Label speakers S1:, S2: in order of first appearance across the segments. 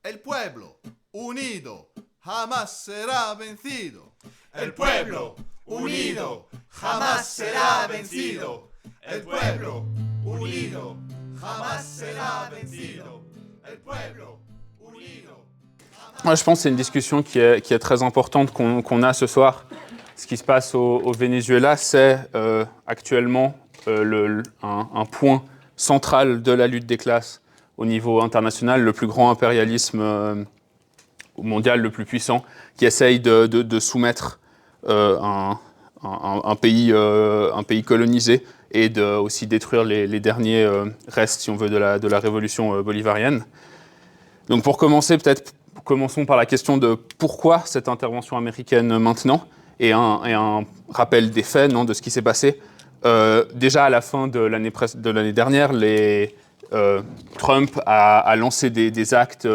S1: El pueblo unido jamás será vencido.
S2: El pueblo unido jamás será vencido. El pueblo unido jamás será vencido. El pueblo unido.
S3: Moi, je pense que c'est une discussion qui est très importante qu'on a ce soir. Ce qui se passe au Venezuela, c'est actuellement un point central de la lutte des classes au niveau international, le plus grand impérialisme mondial, le plus puissant, qui essaye de soumettre un pays colonisé et de aussi détruire les derniers restes, si on veut, de la révolution bolivarienne. Donc pour commencer, commençons par la question de pourquoi cette intervention américaine maintenant, et un rappel des faits, de ce qui s'est passé. Déjà à la fin de l'année dernière, Trump a lancé des actes,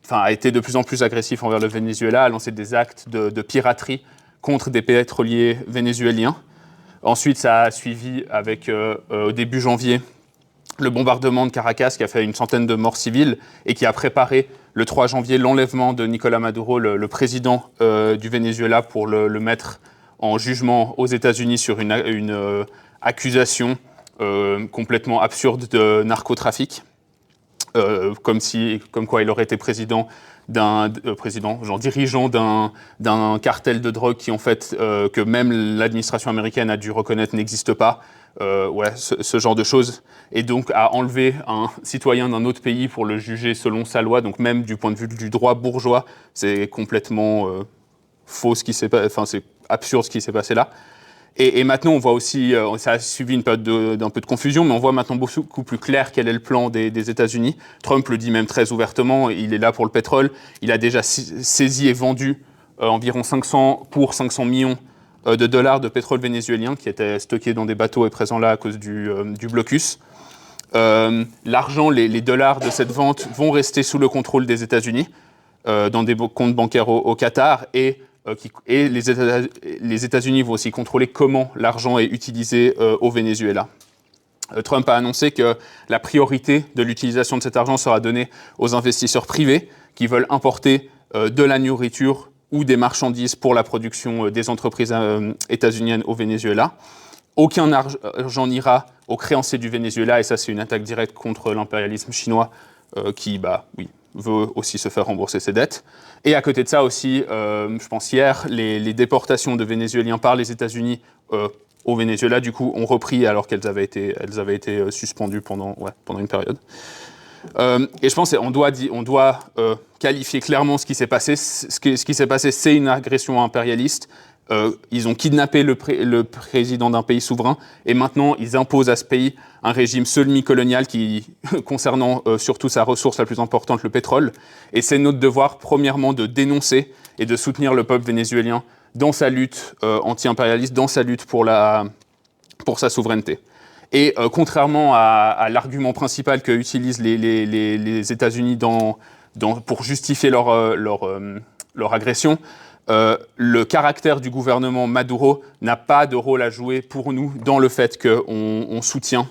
S3: a été de plus en plus agressif envers le Venezuela, a lancé des actes de piraterie contre des pétroliers vénézuéliens. Ensuite, ça a suivi avec, au début janvier, le bombardement de Caracas qui a fait une centaine de morts civiles et qui a préparé le 3 janvier l'enlèvement de Nicolás Maduro, le président du Venezuela, pour le mettre en jugement aux États-Unis sur une accusation complètement absurde de narcotrafic, comme quoi il aurait été dirigeant d'un cartel de drogue qui, en fait, que même l'administration américaine a dû reconnaître n'existe pas. Ce genre de choses. Et donc, à enlever un citoyen d'un autre pays pour le juger selon sa loi, donc même du point de vue du droit bourgeois, c'est complètement faux c'est absurde ce qui s'est passé là. Et maintenant, on voit aussi, ça a suivi une période d'un peu de confusion, mais on voit maintenant beaucoup plus clair quel est le plan des États-Unis. Trump le dit même très ouvertement, il est là pour le pétrole. Il a déjà saisi et vendu environ 500 millions de dollars de pétrole vénézuélien qui était stocké dans des bateaux et présent là à cause du blocus. L'argent, les dollars de cette vente vont rester sous le contrôle des États-Unis dans des comptes bancaires au Qatar et les États-Unis vont aussi contrôler comment l'argent est utilisé au Venezuela. Trump a annoncé que la priorité de l'utilisation de cet argent sera donnée aux investisseurs privés qui veulent importer de la nourriture ou des marchandises pour la production des entreprises états-uniennes au Venezuela. Aucun argent n'ira aux créanciers du Venezuela, et ça c'est une attaque directe contre l'impérialisme chinois qui veut aussi se faire rembourser ses dettes. Et à côté de ça aussi, je pense hier, les déportations de Vénézuéliens par les États-Unis au Venezuela, du coup, ont repris alors qu'elles avaient été suspendues pendant une période. Et je pense qu'on doit qualifier clairement ce qui s'est passé. Ce qui s'est passé, c'est une agression impérialiste. Ils ont kidnappé le président d'un pays souverain et maintenant ils imposent à ce pays un régime semi-colonial concernant surtout sa ressource la plus importante, le pétrole. Et c'est notre devoir, premièrement, de dénoncer et de soutenir le peuple vénézuélien dans sa lutte anti-impérialiste, dans sa lutte pour sa souveraineté. Et contrairement à l'argument principal que utilisent les États-Unis pour justifier leur agression, le caractère du gouvernement Maduro n'a pas de rôle à jouer pour nous dans le fait qu'on soutient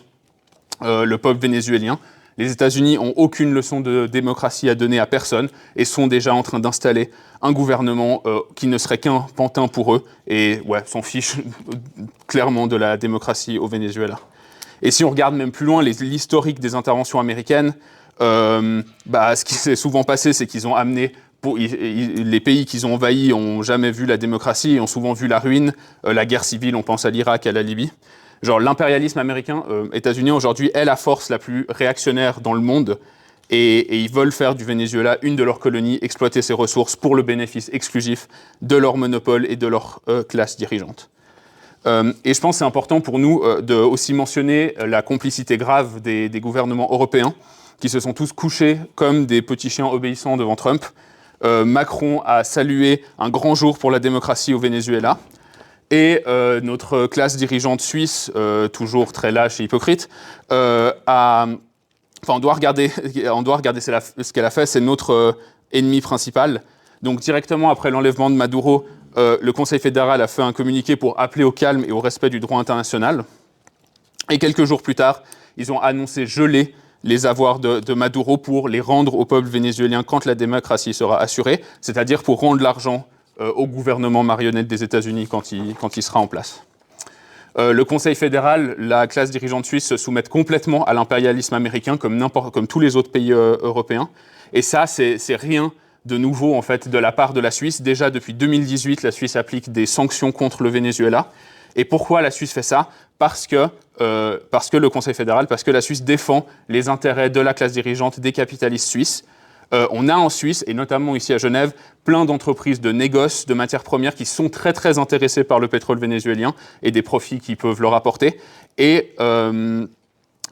S3: le peuple vénézuélien. Les États-Unis n'ont aucune leçon de démocratie à donner à personne et sont déjà en train d'installer un gouvernement qui ne serait qu'un pantin pour eux et s'en fichent clairement de la démocratie au Venezuela. Et si on regarde même plus loin l'historique des interventions américaines, ce qui s'est souvent passé, c'est qu'ils ont amené les pays qu'ils ont envahis n'ont jamais vu la démocratie et ont souvent vu la ruine, la guerre civile, on pense à l'Irak, à la Libye. Genre l'impérialisme américain, États-Unis aujourd'hui, est la force la plus réactionnaire dans le monde et ils veulent faire du Venezuela une de leurs colonies, exploiter ses ressources pour le bénéfice exclusif de leur monopole et de leur classe dirigeante. Et je pense que c'est important pour nous de aussi mentionner la complicité grave des gouvernements européens qui se sont tous couchés comme des petits chiens obéissants devant Trump. Macron a salué un grand jour pour la démocratie au Venezuela. Et notre classe dirigeante suisse, toujours très lâche et hypocrite, on doit regarder ce qu'elle a fait, c'est notre ennemi principal. Donc directement après l'enlèvement de Maduro, le Conseil fédéral a fait un communiqué pour appeler au calme et au respect du droit international. Et quelques jours plus tard, ils ont annoncé geler les avoirs de Maduro pour les rendre au peuple vénézuélien quand la démocratie sera assurée, c'est-à-dire pour rendre l'argent au gouvernement marionnette des États-Unis quand il sera en place. Le Conseil fédéral, la classe dirigeante suisse se soumettent complètement à l'impérialisme américain comme tous les autres pays européens. Et ça, c'est rien de nouveau en fait de la part de la Suisse. Déjà depuis 2018, la Suisse applique des sanctions contre le Venezuela. Et pourquoi la Suisse fait ça ? Parce que le Conseil fédéral, parce que la Suisse défend les intérêts de la classe dirigeante des capitalistes suisses. On a en Suisse, et notamment ici à Genève, plein d'entreprises de négoce, de matières premières qui sont très très intéressées par le pétrole vénézuélien et des profits qu'ils peuvent leur apporter. Et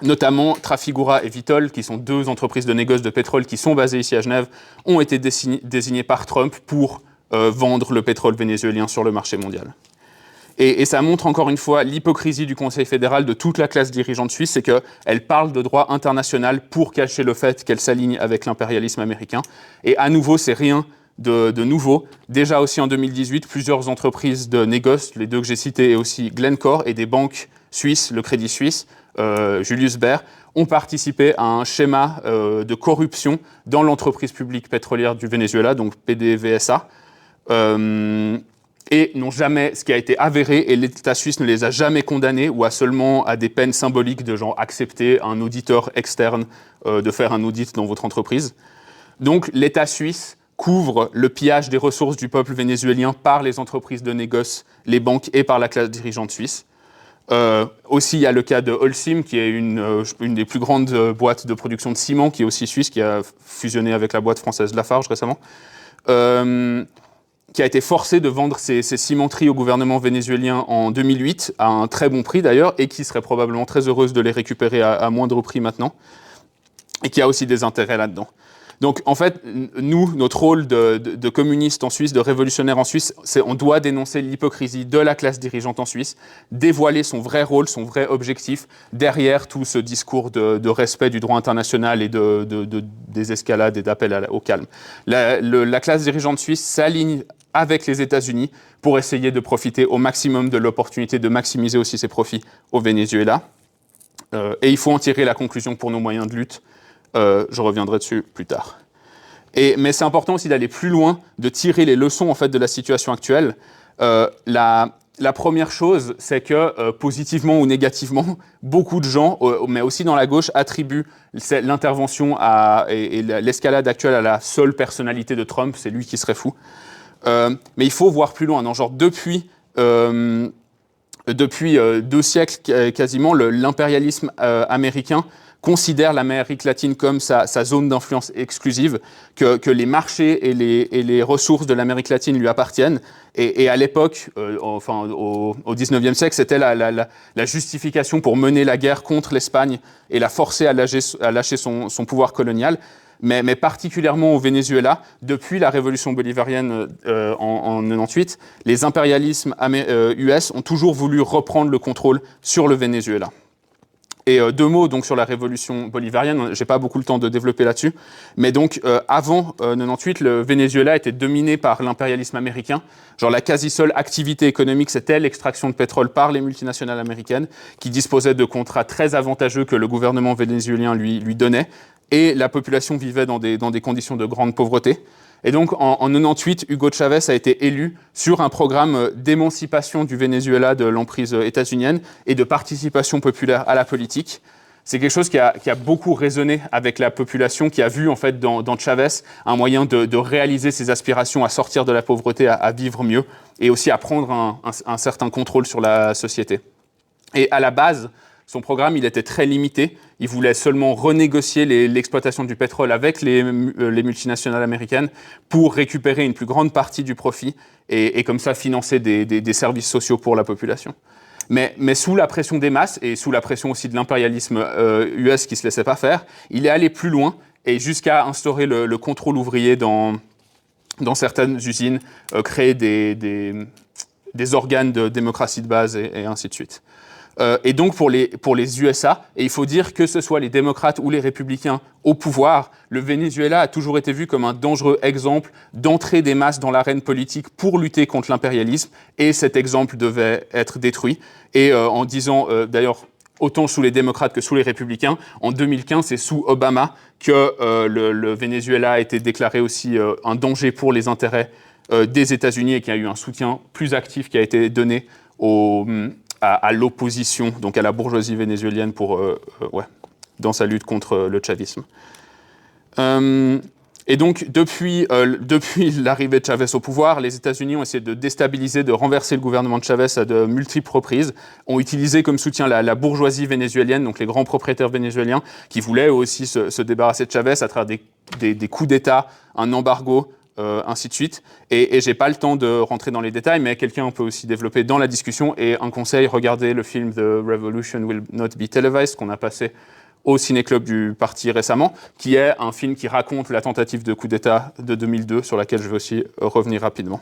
S3: notamment Trafigura et Vitol, qui sont deux entreprises de négoce de pétrole qui sont basées ici à Genève, ont été désignées par Trump pour vendre le pétrole vénézuélien sur le marché mondial. Et ça montre encore une fois l'hypocrisie du Conseil fédéral, de toute la classe dirigeante suisse, c'est qu'elle parle de droit international pour cacher le fait qu'elle s'aligne avec l'impérialisme américain. Et à nouveau, c'est rien de nouveau. Déjà aussi en 2018, plusieurs entreprises de négoce, les deux que j'ai citées, et aussi Glencore, et des banques suisses, le Crédit Suisse, Julius Baer, ont participé à un schéma de corruption dans l'entreprise publique pétrolière du Venezuela, donc PDVSA, et n'ont jamais, ce qui a été avéré, et l'État suisse ne les a jamais condamnés, ou seulement à des peines symboliques de genre accepter un auditeur externe de faire un audit dans votre entreprise. Donc l'État suisse couvre le pillage des ressources du peuple vénézuélien par les entreprises de négoce, les banques et par la classe dirigeante suisse. Aussi, il y a le cas de Holcim, qui est une des plus grandes boîtes de production de ciment, qui est aussi suisse, qui a fusionné avec la boîte française Lafarge récemment, qui a été forcé de vendre ses cimenteries au gouvernement vénézuélien en 2008, à un très bon prix d'ailleurs, et qui serait probablement très heureuse de les récupérer à moindre prix maintenant, et qui a aussi des intérêts là-dedans. Donc, en fait, nous, notre rôle de communistes en Suisse, de révolutionnaires en Suisse, c'est on doit dénoncer l'hypocrisie de la classe dirigeante en Suisse, dévoiler son vrai rôle, son vrai objectif, derrière tout ce discours de respect du droit international et des escalades et d'appel au calme. La classe dirigeante suisse s'aligne avec les États-Unis pour essayer de profiter au maximum de l'opportunité de maximiser aussi ses profits au Venezuela. Et il faut en tirer la conclusion pour nos moyens de lutte. Je reviendrai dessus plus tard. Mais c'est important aussi d'aller plus loin, de tirer les leçons en fait, de la situation actuelle. La première chose, c'est que positivement ou négativement, beaucoup de gens, mais aussi dans la gauche, attribuent l'intervention et l'escalade actuelle à la seule personnalité de Trump, c'est lui qui serait fou. Mais il faut voir plus loin. Non, genre depuis 2 siècles quasiment, l'impérialisme américain considère l'Amérique latine comme sa zone d'influence exclusive, que les marchés et les ressources de l'Amérique latine lui appartiennent. Et à l'époque, au XIXe siècle, c'était la justification pour mener la guerre contre l'Espagne et la forcer à lâcher son pouvoir colonial. Mais particulièrement au Venezuela, depuis la révolution bolivarienne en 98, les impérialismes US ont toujours voulu reprendre le contrôle sur le Venezuela. Et 2 mots donc sur la révolution bolivarienne, j'ai pas beaucoup le temps de développer là-dessus, mais donc avant 98, le Venezuela était dominé par l'impérialisme américain. Genre la quasi seule activité économique, c'était l'extraction de pétrole par les multinationales américaines, qui disposaient de contrats très avantageux que le gouvernement vénézuélien lui donnait, et la population vivait dans des conditions de grande pauvreté. Et donc, en 98, Hugo Chavez a été élu sur un programme d'émancipation du Venezuela de l'emprise états-unienne et de participation populaire à la politique. C'est quelque chose qui a beaucoup résonné avec la population, qui a vu en fait dans Chavez un moyen de réaliser ses aspirations à sortir de la pauvreté, à vivre mieux, et aussi à prendre un certain contrôle sur la société. Et à la base, son programme, il était très limité. Il voulait seulement renégocier l'exploitation du pétrole avec les multinationales américaines pour récupérer une plus grande partie du profit et comme ça financer des services sociaux pour la population. Mais sous la pression des masses et sous la pression aussi de l'impérialisme US qui ne se laissait pas faire, il est allé plus loin et jusqu'à instaurer le contrôle ouvrier dans certaines usines, créer des organes de démocratie de base et ainsi de suite. Et donc pour les USA, et il faut dire que ce soit les démocrates ou les républicains au pouvoir, le Venezuela a toujours été vu comme un dangereux exemple d'entrée des masses dans l'arène politique pour lutter contre l'impérialisme, et cet exemple devait être détruit. Et en disant, d'ailleurs, autant sous les démocrates que sous les républicains. En 2015, c'est sous Obama que le Venezuela a été déclaré aussi un danger pour les intérêts des États-Unis et qu'il y a eu un soutien plus actif qui a été donné à l'opposition, donc à la bourgeoisie vénézuélienne dans sa lutte contre le chavisme. Et donc, depuis l'arrivée de Chavez au pouvoir, les États-Unis ont essayé de déstabiliser, de renverser le gouvernement de Chavez à de multiples reprises, ont utilisé comme soutien la bourgeoisie vénézuélienne, donc les grands propriétaires vénézuéliens, qui voulaient aussi se débarrasser de Chavez à travers des coups d'État, un embargo, ainsi de suite. Et j'ai pas le temps de rentrer dans les détails, mais quelqu'un peut aussi développer dans la discussion. Et un conseil, regardez le film The Revolution Will Not Be Televised, qu'on a passé au Ciné-Club du parti récemment, qui est un film qui raconte la tentative de coup d'État de 2002, sur laquelle je vais aussi revenir rapidement.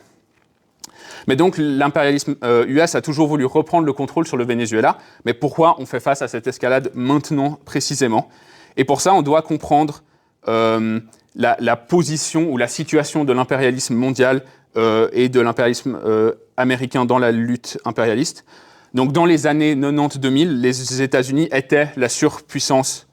S3: Mais donc, l'impérialisme US a toujours voulu reprendre le contrôle sur le Venezuela. Mais pourquoi on fait face à cette escalade maintenant, précisément? Et pour ça, on doit comprendre la position ou la situation de l'impérialisme mondial et de l'impérialisme américain dans la lutte impérialiste. Donc, dans les années 90-2000, les États-Unis étaient la superpuissance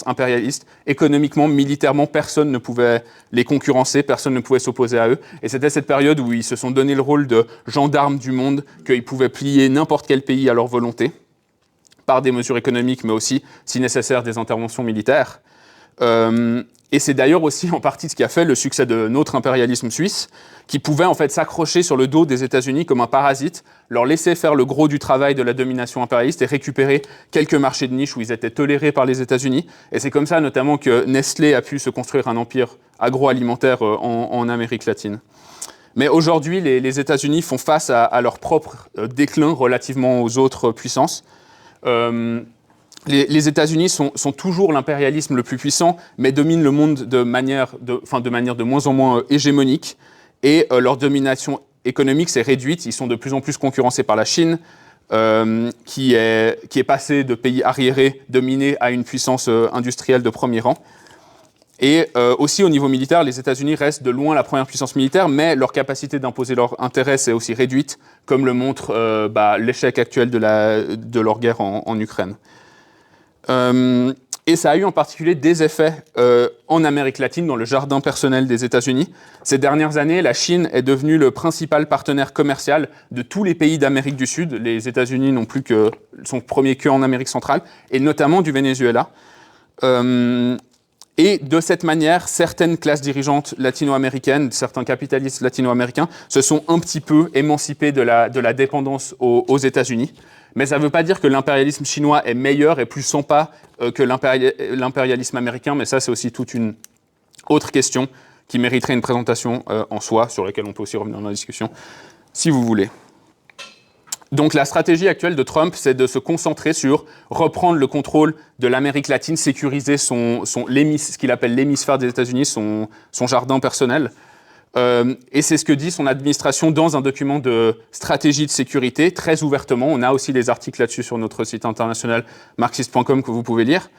S3: impérialiste. Économiquement, militairement, personne ne pouvait les concurrencer, personne ne pouvait s'opposer à eux. Et c'était cette période où ils se sont donné le rôle de gendarmes du monde, qu'ils pouvaient plier n'importe quel pays à leur volonté, par des mesures économiques, mais aussi, si nécessaire, des interventions militaires. Et c'est d'ailleurs aussi en partie ce qui a fait le succès de notre impérialisme suisse, qui pouvait en fait s'accrocher sur le dos des États-Unis comme un parasite, leur laisser faire le gros du travail de la domination impérialiste et récupérer quelques marchés de niche où ils étaient tolérés par les États-Unis. Et c'est comme ça notamment que Nestlé a pu se construire un empire agroalimentaire en Amérique latine. Mais aujourd'hui, les États-Unis font face à leur propre déclin relativement aux autres puissances. Les États-Unis sont toujours l'impérialisme le plus puissant, mais dominent le monde de manière de moins en moins hégémonique. Et leur domination économique s'est réduite. Ils sont de plus en plus concurrencés par la Chine, qui est passée de pays arriérés, dominés, à une puissance industrielle de premier rang. Et aussi au niveau militaire, les États-Unis restent de loin la première puissance militaire, mais leur capacité d'imposer leurs intérêts s'est aussi réduite, comme le montre l'échec actuel de leur guerre en Ukraine. Et ça a eu en particulier des effets en Amérique latine, dans le jardin personnel des États-Unis. Ces dernières années, la Chine est devenue le principal partenaire commercial de tous les pays d'Amérique du Sud. Les États-Unis sont premiers qu'en Amérique centrale, et notamment du Venezuela. Et de cette manière, certaines classes dirigeantes latino-américaines, certains capitalistes latino-américains, se sont un petit peu émancipés de la dépendance aux États-Unis. Mais ça ne veut pas dire que l'impérialisme chinois est meilleur et plus sympa que l'impérialisme américain, mais ça, c'est aussi toute une autre question qui mériterait une présentation en soi, sur laquelle on peut aussi revenir dans la discussion, si vous voulez. Donc la stratégie actuelle de Trump, c'est de se concentrer sur reprendre le contrôle de l'Amérique latine, sécuriser ce qu'il appelle l'hémisphère des États-Unis, son jardin personnel. Et c'est ce que dit son administration dans un document de stratégie de sécurité, très ouvertement. On a aussi des articles là-dessus sur notre site international marxiste.com que vous pouvez lire.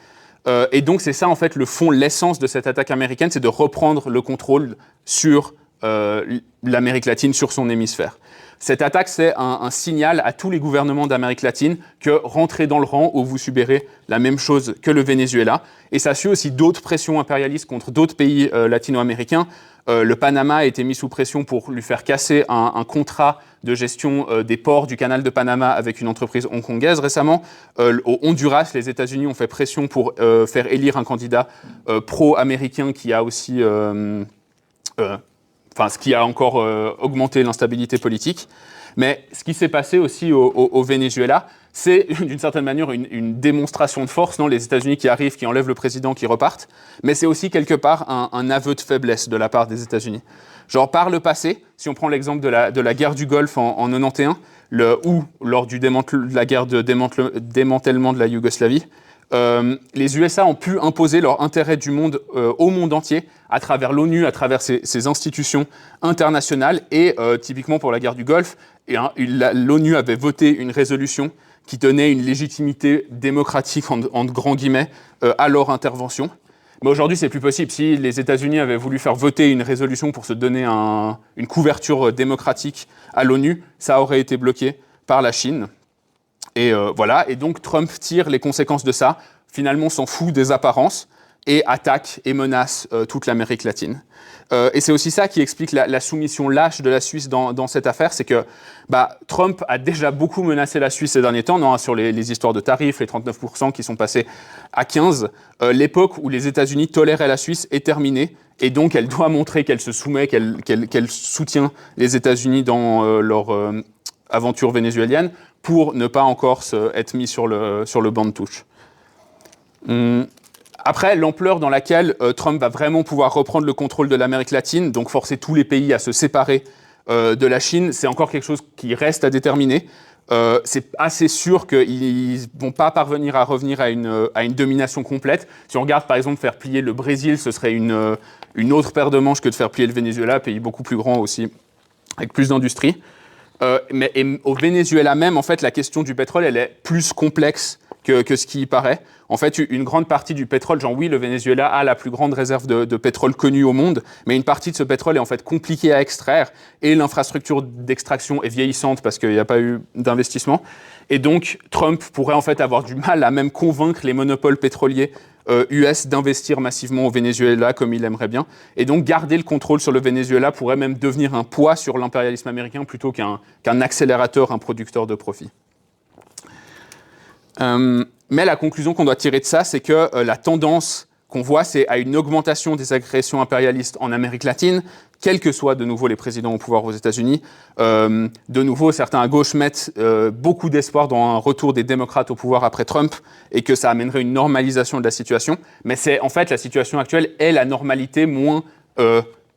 S3: Et donc c'est ça en fait le fond, l'essence de cette attaque américaine, c'est de reprendre le contrôle sur l'Amérique latine, sur son hémisphère. Cette attaque, c'est un signal à tous les gouvernements d'Amérique latine que rentrez dans le rang où vous subirez la même chose que le Venezuela. Et ça suit aussi d'autres pressions impérialistes contre d'autres pays latino-américains. Le Panama a été mis sous pression pour lui faire casser un contrat de gestion des ports du canal de Panama avec une entreprise hongkongaise récemment. Au Honduras, les États-Unis ont fait pression pour faire élire un candidat pro-américain qui a aussi... ce qui a encore augmenté l'instabilité politique. Mais ce qui s'est passé aussi au Venezuela, c'est d'une certaine manière une démonstration de force, non, les États-Unis qui arrivent, qui enlèvent le président, qui repartent. Mais c'est aussi quelque part un aveu de faiblesse de la part des États-Unis. Genre par le passé, si on prend l'exemple de la guerre du Golfe en 91, ou lors de la guerre de démantèlement de la Yougoslavie, les USA ont pu imposer leur intérêt du monde au monde entier à travers l'ONU, à travers ces institutions internationales. Et typiquement pour la guerre du Golfe, l'ONU avait voté une résolution qui donnait une légitimité démocratique, en grands guillemets, à leur intervention. Mais aujourd'hui, c'est plus possible. Si les États-Unis avaient voulu faire voter une résolution pour se donner une couverture démocratique à l'ONU, ça aurait été bloqué par la Chine. Et voilà, et donc Trump tire les conséquences de ça, finalement s'en fout des apparences, et attaque et menace toute l'Amérique latine. Et c'est aussi ça qui explique la soumission lâche de la Suisse dans cette affaire, c'est que Trump a déjà beaucoup menacé la Suisse ces derniers temps, non, sur les histoires de tarifs, les 39% qui sont passés à 15%. L'époque où les États-Unis toléraient la Suisse est terminée, et donc elle doit montrer qu'elle se soumet, qu'elle soutient les États-Unis dans leur aventure vénézuélienne, pour ne pas encore être mis sur le banc de touche. Après, l'ampleur dans laquelle Trump va vraiment pouvoir reprendre le contrôle de l'Amérique latine, donc forcer tous les pays à se séparer de la Chine, c'est encore quelque chose qui reste à déterminer. C'est assez sûr qu'ils ne vont pas parvenir à revenir à une domination complète. Si on regarde, par exemple, faire plier le Brésil, ce serait une autre paire de manches que de faire plier le Venezuela, pays beaucoup plus grand aussi, avec plus d'industrie. Mais au Venezuela même, en fait, la question du pétrole, elle est plus complexe que ce qui y paraît. En fait, une grande partie du pétrole, genre oui, le Venezuela a la plus grande réserve de pétrole connue au monde, mais une partie de ce pétrole est en fait compliquée à extraire et l'infrastructure d'extraction est vieillissante parce qu'il n'y a pas eu d'investissement. Et donc, Trump pourrait en fait avoir du mal à même convaincre les monopoles pétroliers US d'investir massivement au Venezuela comme il aimerait bien. Et donc, garder le contrôle sur le Venezuela pourrait même devenir un poids sur l'impérialisme américain plutôt qu'un accélérateur, un producteur de profit. Mais la conclusion qu'on doit tirer de ça, c'est que la tendance qu'on voit, c'est à une augmentation des agressions impérialistes en Amérique latine, quels que soient de nouveau les présidents au pouvoir aux États-Unis. De nouveau, certains à gauche mettent beaucoup d'espoir dans un retour des démocrates au pouvoir après Trump et que ça amènerait une normalisation de la situation. Mais c'est en fait la situation actuelle est la normalité moins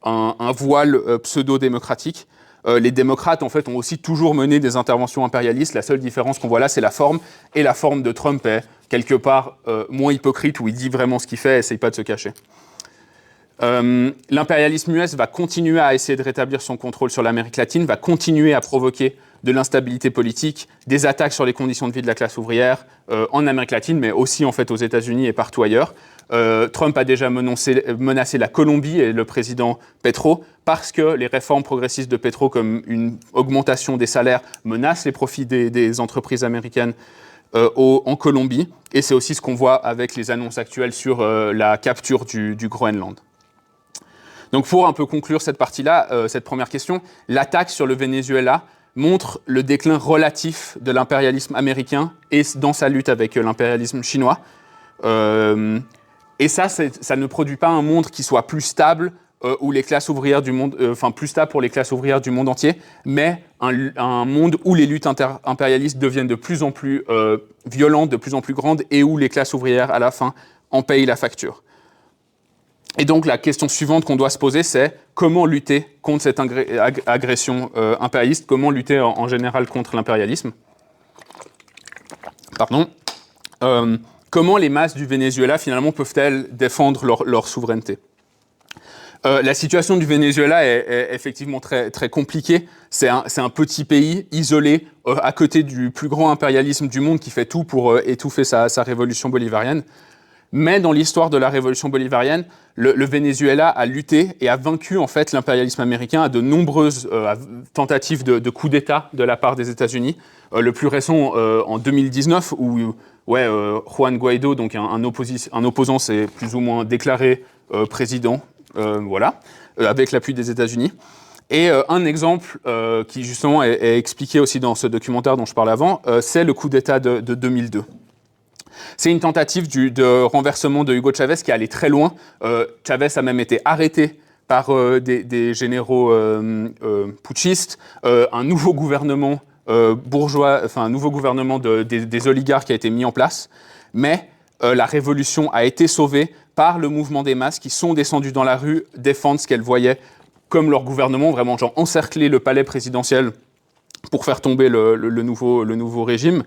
S3: un voile pseudo-démocratique. Les démocrates, en fait, ont aussi toujours mené des interventions impérialistes. La seule différence qu'on voit là, c'est la forme. Et la forme de Trump est, quelque part, moins hypocrite, où il dit vraiment ce qu'il fait et n'essaye pas de se cacher. L'impérialisme US va continuer à essayer de rétablir son contrôle sur l'Amérique latine, va continuer à provoquer de l'instabilité politique, des attaques sur les conditions de vie de la classe ouvrière en Amérique latine, mais aussi, en fait, aux États-Unis et partout ailleurs. Trump a déjà menacé la Colombie et le président Petro parce que les réformes progressistes de Petro, comme une augmentation des salaires, menacent les profits des entreprises américaines en Colombie. Et c'est aussi ce qu'on voit avec les annonces actuelles sur la capture du Groenland. Donc pour un peu conclure cette partie-là, cette première question, l'attaque sur le Venezuela montre le déclin relatif de l'impérialisme américain et dans sa lutte avec l'impérialisme chinois. Et ça ne produit pas un monde qui soit plus stable où les classes ouvrières du monde, plus stable pour les classes ouvrières du monde entier, mais un monde où les luttes impérialistes deviennent de plus en plus violentes, de plus en plus grandes, et où les classes ouvrières, à la fin, en payent la facture. Et donc la question suivante qu'on doit se poser, c'est comment lutter contre cette agression impérialiste, comment lutter en général contre l'impérialisme. Pardon. Comment les masses du Venezuela, finalement, peuvent-elles défendre leur souveraineté ? La situation du Venezuela est effectivement très, très compliquée. C'est un petit pays isolé à côté du plus grand impérialisme du monde qui fait tout pour étouffer sa révolution bolivarienne. Mais dans l'histoire de la révolution bolivarienne, le Venezuela a lutté et a vaincu en fait l'impérialisme américain à de nombreuses tentatives de coup d'État de la part des États-Unis. Le plus récent en 2019 où Juan Guaido, donc un opposant, s'est plus ou moins déclaré président, avec l'appui des États-Unis. Et un exemple qui justement est expliqué aussi dans ce documentaire dont je parlais avant, c'est le coup d'État de 2002. C'est une tentative de renversement de Hugo Chavez qui allait très loin. Chavez a même été arrêté par des généraux putschistes. Un nouveau gouvernement bourgeois, un nouveau gouvernement des oligarques a été mis en place. Mais la révolution a été sauvée par le mouvement des masses qui sont descendus dans la rue défendre ce qu'elles voyaient comme leur gouvernement, vraiment genre encercler le palais présidentiel pour faire tomber le nouveau régime.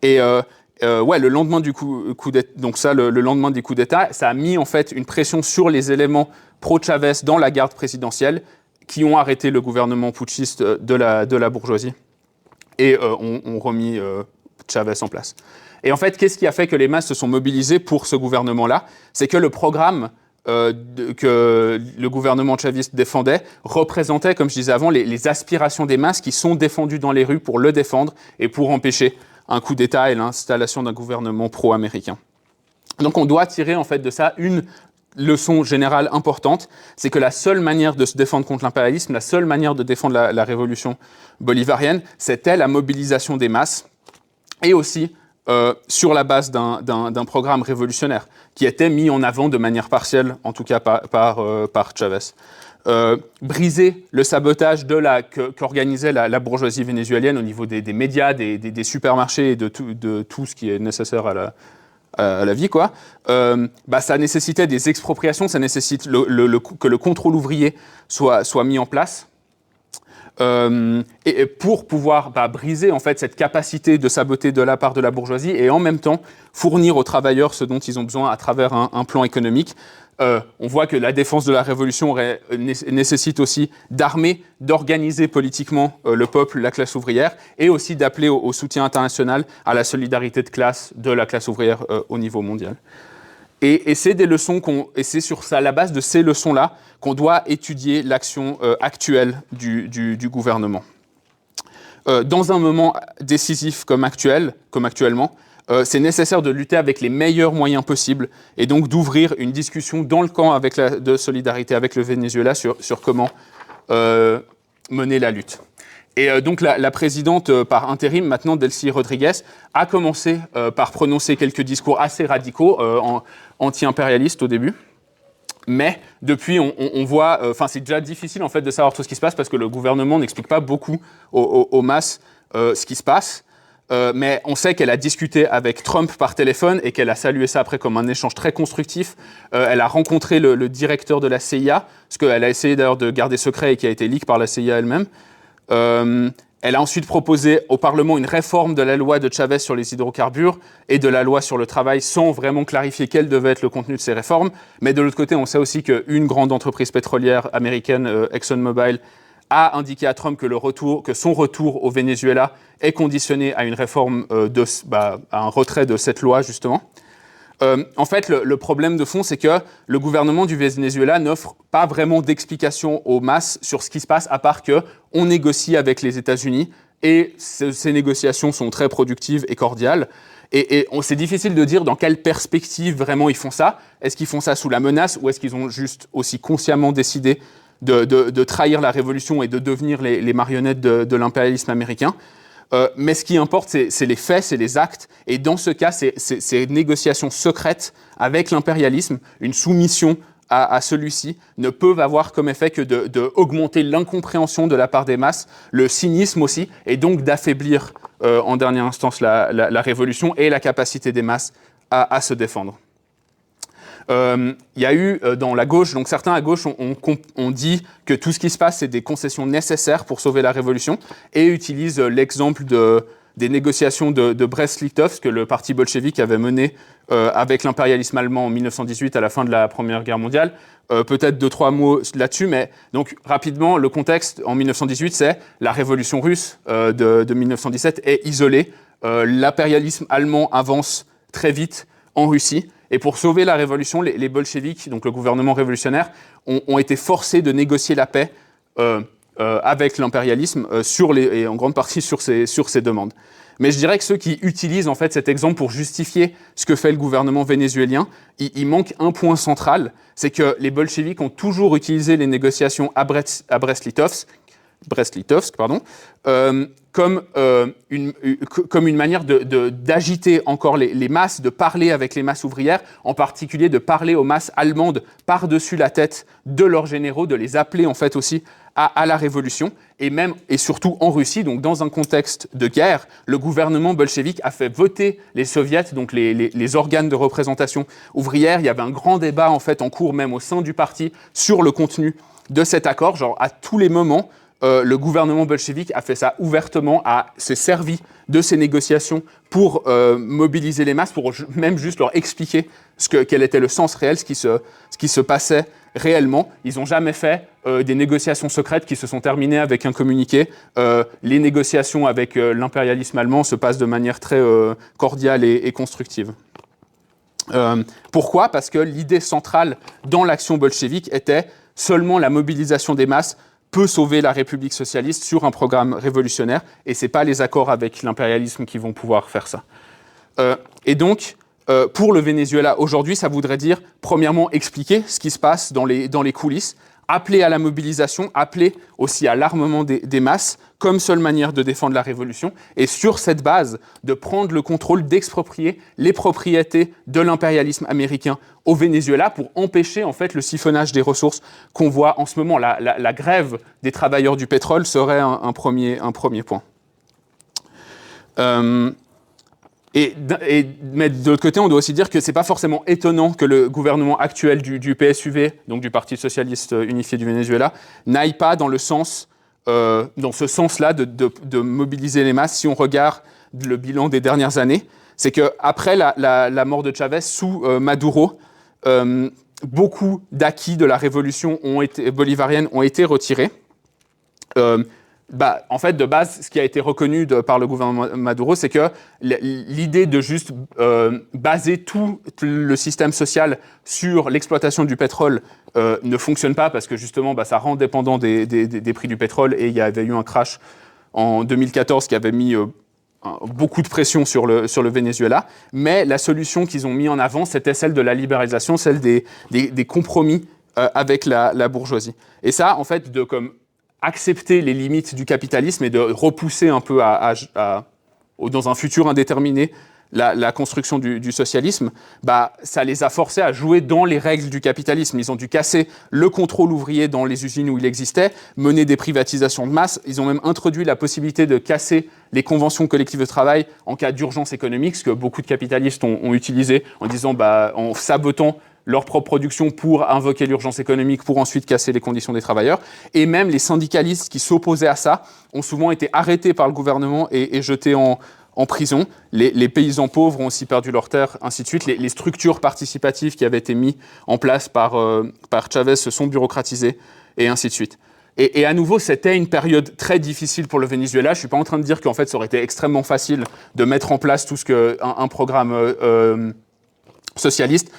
S3: Et le lendemain du coup d'État, donc ça, le lendemain du coup d'État, ça a mis en fait une pression sur les éléments pro-Chavez dans la garde présidentielle qui ont arrêté le gouvernement putschiste de la bourgeoisie et ont remis Chavez en place. Et en fait, qu'est-ce qui a fait que les masses se sont mobilisées pour ce gouvernement-là ? C'est que le programme que le gouvernement chaviste défendait représentait, comme je disais avant, les aspirations des masses qui sont défendues dans les rues pour le défendre et pour empêcher un coup d'État et l'installation d'un gouvernement pro-américain. Donc on doit tirer en fait de ça une leçon générale importante, c'est que la seule manière de se défendre contre l'impérialisme, la seule manière de défendre la révolution bolivarienne, c'était la mobilisation des masses, et aussi sur la base d'un programme révolutionnaire, qui était mis en avant de manière partielle, en tout cas par Chavez. Briser le sabotage qu'organisait la bourgeoisie vénézuélienne au niveau des médias, des supermarchés et de tout ce qui est nécessaire à la vie, quoi. Ça nécessitait des expropriations, ça nécessite que le contrôle ouvrier soit mis en place. Et pour pouvoir briser en fait cette capacité de saboter de la part de la bourgeoisie et en même temps fournir aux travailleurs ce dont ils ont besoin à travers un plan économique. On voit que la défense de la révolution nécessite aussi d'armer, d'organiser politiquement le peuple, la classe ouvrière, et aussi d'appeler au soutien international, à la solidarité de classe de la classe ouvrière au niveau mondial. Et c'est des leçons et c'est sur la base de ces leçons-là qu'on doit étudier l'action actuelle du gouvernement. Dans un moment décisif comme actuellement, c'est nécessaire de lutter avec les meilleurs moyens possibles et donc d'ouvrir une discussion dans le camp de solidarité avec le Venezuela sur comment mener la lutte. Et donc la présidente par intérim, maintenant Delcy Rodriguez, a commencé par prononcer quelques discours assez radicaux, anti-impérialistes au début. Mais depuis, on voit, c'est déjà difficile en fait de savoir tout ce qui se passe parce que le gouvernement n'explique pas beaucoup aux masses ce qui se passe. Mais on sait qu'elle a discuté avec Trump par téléphone et qu'elle a salué ça après comme un échange très constructif. Elle a rencontré le directeur de la CIA, ce qu'elle a essayé d'ailleurs de garder secret et qui a été leak par la CIA elle-même. Elle a ensuite proposé au Parlement une réforme de la loi de Chavez sur les hydrocarbures et de la loi sur le travail sans vraiment clarifier quel devait être le contenu de ces réformes. Mais de l'autre côté, on sait aussi qu'une grande entreprise pétrolière américaine, ExxonMobil, a indiqué à Trump que son retour au Venezuela est conditionné à une réforme, à un retrait de cette loi, justement. En fait, le problème de fond, c'est que le gouvernement du Venezuela n'offre pas vraiment d'explication aux masses sur ce qui se passe, à part qu'on négocie avec les États-Unis, et ces négociations sont très productives et cordiales. Et c'est difficile de dire dans quelle perspective vraiment ils font ça. Est-ce qu'ils font ça sous la menace, ou est-ce qu'ils ont juste aussi consciemment décidé de trahir la révolution et de devenir les marionnettes de l'impérialisme américain. Mais ce qui importe, c'est les faits, c'est les actes. Et dans ce cas, c'est ces négociations secrètes avec l'impérialisme, une soumission à celui-ci, ne peuvent avoir comme effet que d'augmenter l'incompréhension de la part des masses, le cynisme aussi, et donc d'affaiblir en dernière instance la révolution et la capacité des masses à se défendre. Il y a eu dans la gauche, donc certains à gauche ont dit que tout ce qui se passe, c'est des concessions nécessaires pour sauver la révolution et utilisent l'exemple des négociations de Brest-Litovsk que le parti bolchevique avait mené avec l'impérialisme allemand en 1918 à la fin de la Première Guerre mondiale. Peut-être 2-3 mots là-dessus, mais donc rapidement, le contexte en 1918, c'est la révolution russe de 1917 est isolée. L'impérialisme allemand avance très vite en Russie. Et pour sauver la révolution, les bolcheviks, donc le gouvernement révolutionnaire, ont été forcés de négocier la paix avec l'impérialisme et en grande partie sur ces demandes. Mais je dirais que ceux qui utilisent en fait cet exemple pour justifier ce que fait le gouvernement vénézuélien, il manque un point central, c'est que les bolcheviks ont toujours utilisé les négociations à Brest-Litovsk, comme une manière d'agiter encore les masses, de parler avec les masses ouvrières, en particulier de parler aux masses allemandes par-dessus la tête de leurs généraux, de les appeler en fait aussi à la révolution, et surtout en Russie, donc dans un contexte de guerre, le gouvernement bolchevique a fait voter les soviets, donc les organes de représentation ouvrière. Il y avait un grand débat en fait en cours même au sein du parti sur le contenu de cet accord, genre à tous les moments. Le gouvernement bolchevique a fait ça ouvertement, s'est servi de ces négociations pour mobiliser les masses, pour même juste leur expliquer quel était le sens réel, ce qui se passait réellement. Ils n'ont jamais fait des négociations secrètes qui se sont terminées avec un communiqué. Les négociations avec l'impérialisme allemand se passent de manière très cordiale et constructive. Pourquoi ? Parce que l'idée centrale dans l'action bolchevique était seulement la mobilisation des masses peut sauver la République socialiste sur un programme révolutionnaire, et ce n'est pas les accords avec l'impérialisme qui vont pouvoir faire ça. Et donc, pour le Venezuela aujourd'hui, ça voudrait dire, premièrement, expliquer ce qui se passe dans les coulisses, appeler à la mobilisation, appeler aussi à l'armement des masses comme seule manière de défendre la révolution, et sur cette base, de prendre le contrôle, d'exproprier les propriétés de l'impérialisme américain au Venezuela pour empêcher en fait le siphonnage des ressources qu'on voit en ce moment. La grève des travailleurs du pétrole serait un premier point. Mais de l'autre côté, on doit aussi dire que ce n'est pas forcément étonnant que le gouvernement actuel du PSUV, donc du Parti socialiste unifié du Venezuela, n'aille pas dans ce sens-là de mobiliser les masses. Si on regarde le bilan des dernières années, c'est qu'après la mort de Chavez, sous Maduro, beaucoup d'acquis de la révolution bolivarienne ont été retirés. En fait, de base, ce qui a été reconnu par le gouvernement Maduro, c'est que l'idée de juste baser tout le système social sur l'exploitation du pétrole ne fonctionne pas parce que justement, ça rend dépendant des prix du pétrole, et il y avait eu un crash en 2014 qui avait mis beaucoup de pression sur le Venezuela. Mais la solution qu'ils ont mis en avant, c'était celle de la libéralisation, celle des compromis avec la bourgeoisie. Et ça, en fait, accepter les limites du capitalisme et de repousser un peu dans un futur indéterminé la construction du socialisme, ça les a forcés à jouer dans les règles du capitalisme. Ils ont dû casser le contrôle ouvrier dans les usines où il existait, mener des privatisations de masse. Ils ont même introduit la possibilité de casser les conventions collectives de travail en cas d'urgence économique, ce que beaucoup de capitalistes ont utilisé en disant, en sabotant leur propre production pour invoquer l'urgence économique, pour ensuite casser les conditions des travailleurs. Et même les syndicalistes qui s'opposaient à ça ont souvent été arrêtés par le gouvernement et jetés en prison. Les paysans pauvres ont aussi perdu leurs terres, ainsi de suite. Les structures participatives qui avaient été mises en place par Chavez se sont bureaucratisées, et ainsi de suite. Et à nouveau, c'était une période très difficile pour le Venezuela. Je ne suis pas en train de dire qu'en fait, ça aurait été extrêmement facile de mettre en place tout ce qu'un programme socialiste.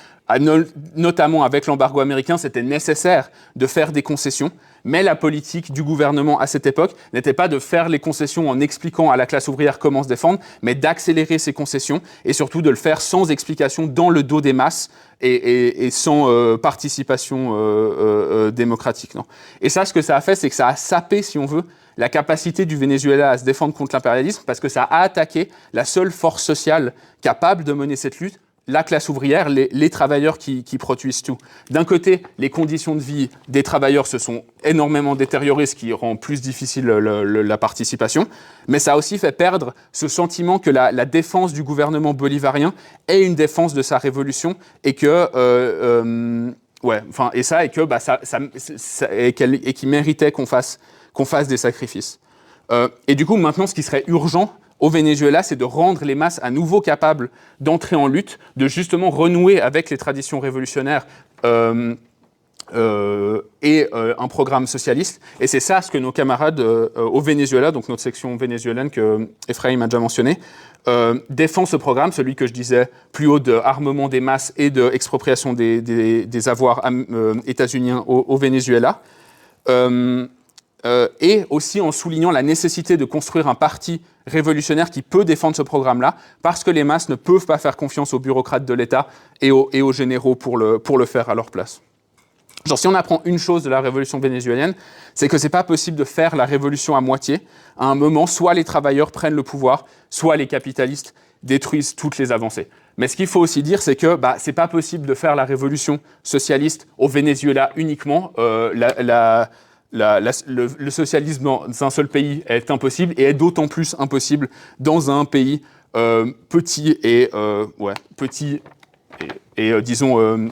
S3: Notamment avec l'embargo américain, c'était nécessaire de faire des concessions, mais la politique du gouvernement à cette époque n'était pas de faire les concessions en expliquant à la classe ouvrière comment se défendre, mais d'accélérer ces concessions et surtout de le faire sans explication dans le dos des masses et sans participation démocratique. Non. Et ça, ce que ça a fait, c'est que ça a sapé, si on veut, la capacité du Venezuela à se défendre contre l'impérialisme, parce que ça a attaqué la seule force sociale capable de mener cette lutte, la classe ouvrière, les travailleurs qui produisent tout. D'un côté, les conditions de vie des travailleurs se sont énormément détériorées, ce qui rend plus difficile la participation, mais ça a aussi fait perdre ce sentiment que la défense du gouvernement bolivarien est une défense de sa révolution, et que et qu'il méritait qu'on fasse des sacrifices. Et du coup, maintenant, ce qui serait urgent au Venezuela, c'est de rendre les masses à nouveau capables d'entrer en lutte, de justement renouer avec les traditions révolutionnaires et un programme socialiste. Et c'est ça ce que nos camarades au Venezuela, donc notre section vénézuélienne que Ephraim a déjà mentionné, défend ce programme, celui que je disais plus haut de armement des masses et d'expropriation des avoirs états-uniens au Venezuela. Et aussi en soulignant la nécessité de construire un parti révolutionnaire qui peut défendre ce programme-là, parce que les masses ne peuvent pas faire confiance aux bureaucrates de l'État et aux généraux pour le faire à leur place. Genre, si on apprend une chose de la révolution vénézuélienne, c'est que c'est pas possible de faire la révolution à moitié. À un moment, soit les travailleurs prennent le pouvoir, soit les capitalistes détruisent toutes les avancées. Mais ce qu'il faut aussi dire, c'est que c'est pas possible de faire la révolution socialiste au Venezuela uniquement. Le socialisme dans un seul pays est impossible, et est d'autant plus impossible dans un pays petit et disons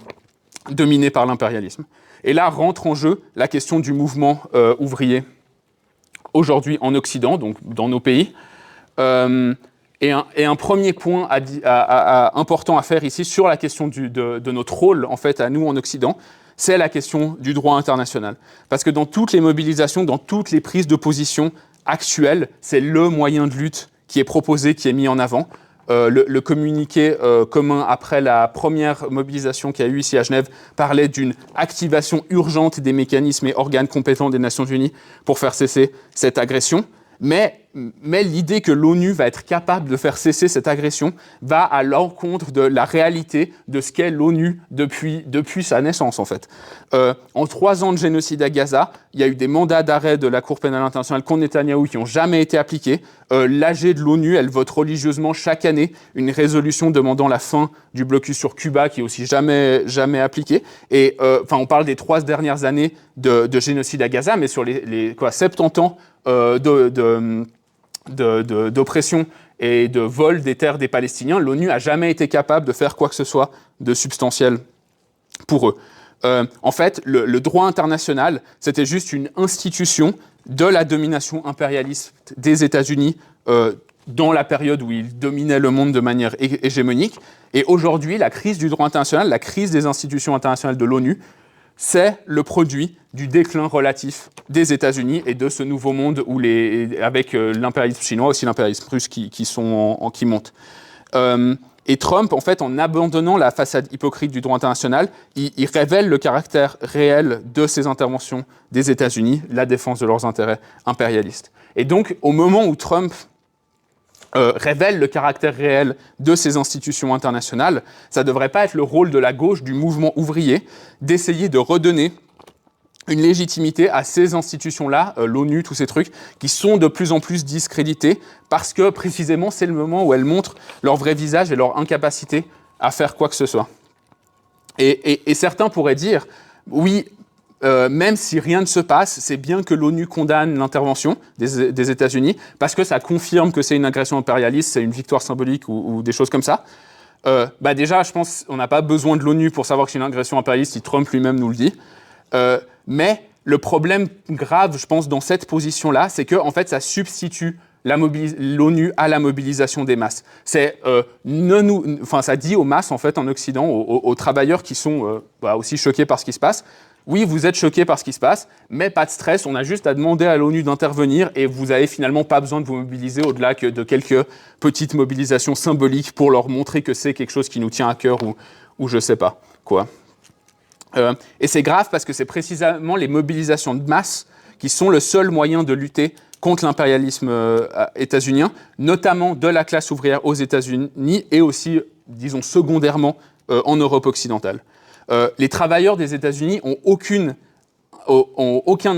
S3: dominé par l'impérialisme. Et là rentre en jeu la question du mouvement ouvrier aujourd'hui en Occident, donc dans nos pays. Et un premier point important à faire ici sur la question de notre rôle en fait à nous en Occident, c'est la question du droit international. Parce que dans toutes les mobilisations, dans toutes les prises de position actuelles, c'est le moyen de lutte qui est proposé, qui est mis en avant. le communiqué commun après la première mobilisation qu'il y a eu ici à Genève parlait d'une activation urgente des mécanismes et organes compétents des Nations Unies pour faire cesser cette agression. Mais l'idée que l'ONU va être capable de faire cesser cette agression va à l'encontre de la réalité de ce qu'est l'ONU depuis sa naissance, en fait. En 3 ans de génocide à Gaza, il y a eu des mandats d'arrêt de la Cour pénale internationale contre Netanyahou qui n'ont jamais été appliqués. L'AG de l'ONU, elle vote religieusement chaque année une résolution demandant la fin du blocus sur Cuba qui est aussi jamais appliquée. Et on parle des 3 dernières années de génocide à Gaza, mais sur les 70 ans d'oppression et de vol des terres des Palestiniens, l'ONU n'a jamais été capable de faire quoi que ce soit de substantiel pour eux. En fait, le droit international, c'était juste une institution de la domination impérialiste des États-Unis dans la période où ils dominaient le monde de manière hégémonique. Et aujourd'hui, la crise du droit international, la crise des institutions internationales de l'ONU, c'est le produit du déclin relatif des États-Unis et de ce nouveau monde où avec l'impérialisme chinois, aussi l'impérialisme russe qui monte. Et Trump, en fait, en abandonnant la façade hypocrite du droit international, il révèle le caractère réel de ces interventions des États-Unis, la défense de leurs intérêts impérialistes. Et donc, au moment où Trump révèle le caractère réel de ces institutions internationales, ça ne devrait pas être le rôle de la gauche, du mouvement ouvrier, d'essayer de redonner une légitimité à ces institutions-là, l'ONU, tous ces trucs, qui sont de plus en plus discrédités, parce que précisément c'est le moment où elles montrent leur vrai visage et leur incapacité à faire quoi que ce soit. Et certains pourraient dire, oui, même si rien ne se passe, c'est bien que l'ONU condamne l'intervention des États-Unis, parce que ça confirme que c'est une agression impérialiste, c'est une victoire symbolique ou des choses comme ça. Déjà, je pense qu'on n'a pas besoin de l'ONU pour savoir que c'est une agression impérialiste, si Trump lui-même nous le dit. Mais le problème grave, je pense, dans cette position-là, c'est que en fait, ça substitue l'ONU à la mobilisation des masses. Ça dit aux masses, en fait, en Occident, aux travailleurs qui sont aussi choqués par ce qui se passe, oui, vous êtes choqués par ce qui se passe, mais pas de stress, on a juste à demander à l'ONU d'intervenir et vous n'avez finalement pas besoin de vous mobiliser au-delà que de quelques petites mobilisations symboliques pour leur montrer que c'est quelque chose qui nous tient à cœur ou je sais pas quoi. Et c'est grave parce que c'est précisément les mobilisations de masse qui sont le seul moyen de lutter contre l'impérialisme états-unien, notamment de la classe ouvrière aux États-Unis et aussi, disons, secondairement en Europe occidentale. Les travailleurs des États-Unis ont aucun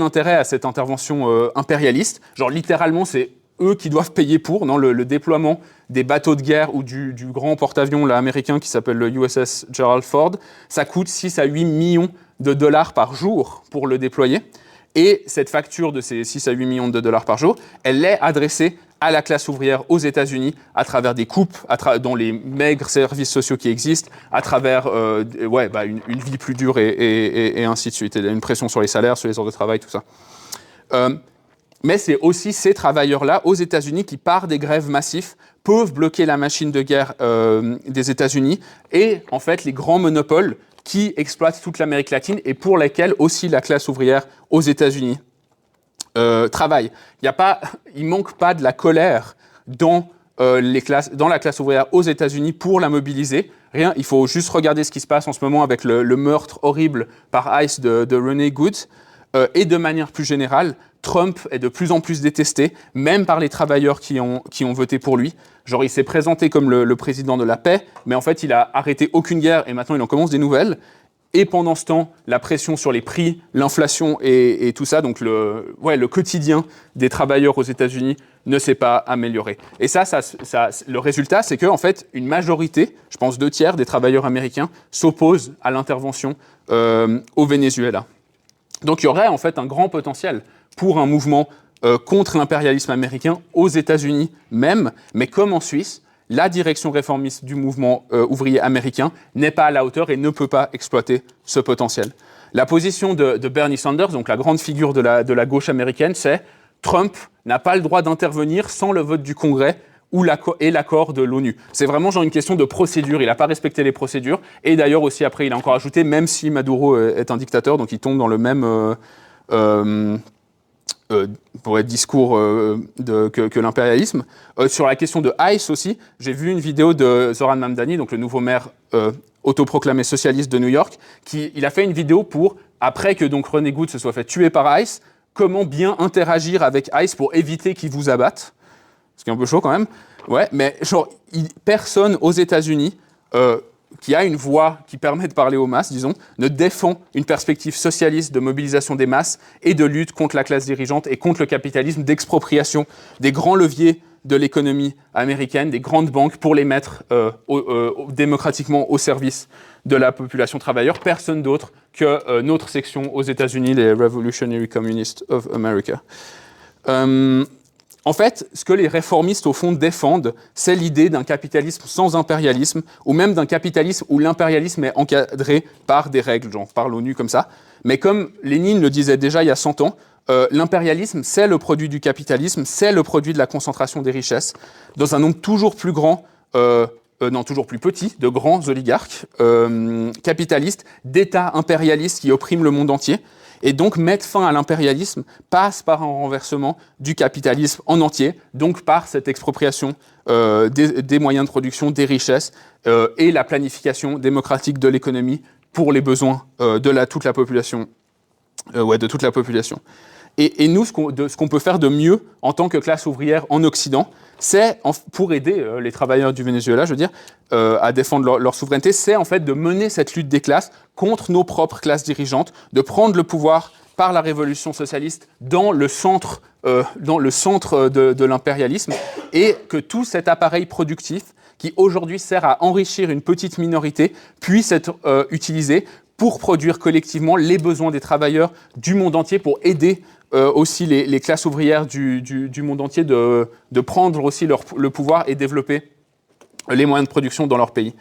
S3: intérêt à cette intervention impérialiste. Genre, littéralement, c'est eux qui doivent payer pour le déploiement des bateaux de guerre ou du grand porte-avions là, américain qui s'appelle le USS Gerald Ford. Ça coûte 6 à 8 millions de dollars par jour pour le déployer. Et cette facture de ces 6 à 8 millions de dollars par jour, elle est adressée à la classe ouvrière aux États-Unis à travers des coupes dans les maigres services sociaux qui existent, à travers une vie plus dure et ainsi de suite. Et une pression sur les salaires, sur les heures de travail, tout ça. Mais c'est aussi ces travailleurs-là, aux États-Unis, qui, par des grèves massives, peuvent bloquer la machine de guerre des États-Unis et, en fait, les grands monopoles qui exploitent toute l'Amérique latine et pour lesquels aussi la classe ouvrière aux États-Unis travaille. Il ne manque pas de la colère dans la classe ouvrière aux États-Unis pour la mobiliser. Rien, il faut juste regarder ce qui se passe en ce moment avec le meurtre horrible par ICE de Renee Good. Et de manière plus générale, Trump est de plus en plus détesté, même par les travailleurs qui ont voté pour lui. Genre, il s'est présenté comme le président de la paix, mais en fait, il a arrêté aucune guerre et maintenant, il en commence des nouvelles. Et pendant ce temps, la pression sur les prix, l'inflation et tout ça, donc le quotidien des travailleurs aux États-Unis ne s'est pas amélioré. Et ça, le résultat, c'est qu'en fait, une majorité, je pense 2/3 des travailleurs américains, s'opposent à l'intervention au Venezuela. Donc il y aurait en fait un grand potentiel pour un mouvement contre l'impérialisme américain aux États-Unis même, mais comme en Suisse, la direction réformiste du mouvement ouvrier américain n'est pas à la hauteur et ne peut pas exploiter ce potentiel. La position de Bernie Sanders, donc la grande figure de la gauche américaine, c'est Trump n'a pas le droit d'intervenir sans le vote du Congrès et l'accord de l'ONU. C'est vraiment genre une question de procédure, il n'a pas respecté les procédures, et d'ailleurs aussi après il a encore ajouté, même si Maduro est un dictateur, donc il tombe dans le même pour être discours que l'impérialisme. Sur la question de ICE aussi, j'ai vu une vidéo de Zoran Mamdani, donc le nouveau maire autoproclamé socialiste de New York, il a fait une vidéo pour, après que donc René Good se soit fait tuer par ICE, comment bien interagir avec ICE pour éviter qu'ils vous abattent. Ce qui est un peu chaud quand même. Ouais, mais genre, personne aux États-Unis qui a une voix qui permet de parler aux masses, disons, ne défend une perspective socialiste de mobilisation des masses et de lutte contre la classe dirigeante et contre le capitalisme, d'expropriation des grands leviers de l'économie américaine, des grandes banques, pour les mettre démocratiquement au service de la population travailleuse. Personne d'autre que notre section aux États-Unis, les Revolutionary Communists of America. En fait, ce que les réformistes, au fond, défendent, c'est l'idée d'un capitalisme sans impérialisme, ou même d'un capitalisme où l'impérialisme est encadré par des règles, genre par l'ONU, comme ça. Mais comme Lénine le disait déjà il y a 100 ans, l'impérialisme, c'est le produit du capitalisme, c'est le produit de la concentration des richesses, dans un nombre toujours plus grand, toujours plus petit, de grands oligarques capitalistes, d'États impérialistes qui oppriment le monde entier. Et donc, mettre fin à l'impérialisme passe par un renversement du capitalisme en entier, donc par cette expropriation des moyens de production, des richesses, et la planification démocratique de l'économie pour les besoins de toute la population. Et nous, ce qu'on peut faire de mieux en tant que classe ouvrière en Occident, c'est, pour aider les travailleurs du Venezuela, je veux dire, à défendre leur souveraineté, c'est en fait de mener cette lutte des classes contre nos propres classes dirigeantes, de prendre le pouvoir par la révolution socialiste dans le centre de l'impérialisme, et que tout cet appareil productif qui aujourd'hui sert à enrichir une petite minorité puisse être utilisé pour produire collectivement les besoins des travailleurs du monde entier, pour aider aussi les classes ouvrières du monde entier de prendre aussi le pouvoir et développer les moyens de production dans leur pays.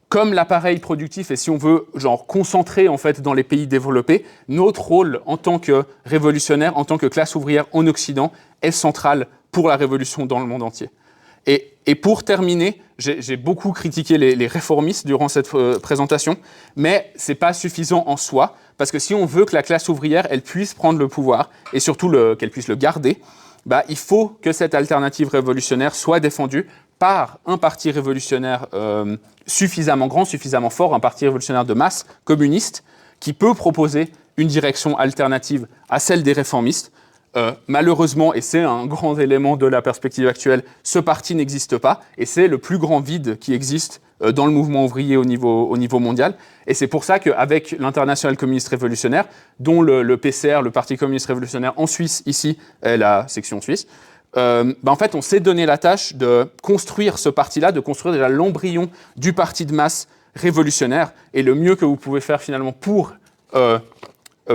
S3: Comme l'appareil productif est, si on veut, concentré en fait dans les pays développés, notre rôle en tant que révolutionnaire, en tant que classe ouvrière en Occident, est central pour la révolution dans le monde entier. Et pour terminer, j'ai beaucoup critiqué les réformistes durant cette présentation, mais ce n'est pas suffisant en soi, parce que si on veut que la classe ouvrière elle puisse prendre le pouvoir, et surtout qu'elle puisse le garder, il faut que cette alternative révolutionnaire soit défendue par un parti révolutionnaire suffisamment grand, suffisamment fort, un parti révolutionnaire de masse communiste, qui peut proposer une direction alternative à celle des réformistes. Malheureusement, et c'est un grand élément de la perspective actuelle, ce parti n'existe pas, et c'est le plus grand vide qui existe dans le mouvement ouvrier au niveau mondial. Et c'est pour ça qu'avec l'Internationale communiste révolutionnaire, dont le PCR, le Parti communiste révolutionnaire en Suisse, ici, est la section suisse, en fait, on s'est donné la tâche de construire ce parti-là, de construire déjà l'embryon du parti de masse révolutionnaire. Et le mieux que vous pouvez faire finalement pour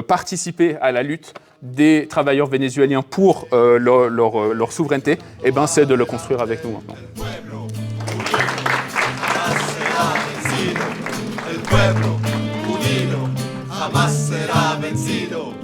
S3: participer à la lutte des travailleurs vénézuéliens pour leur souveraineté, c'est de le construire avec nous maintenant.
S2: El pueblo unido jamás será vencido.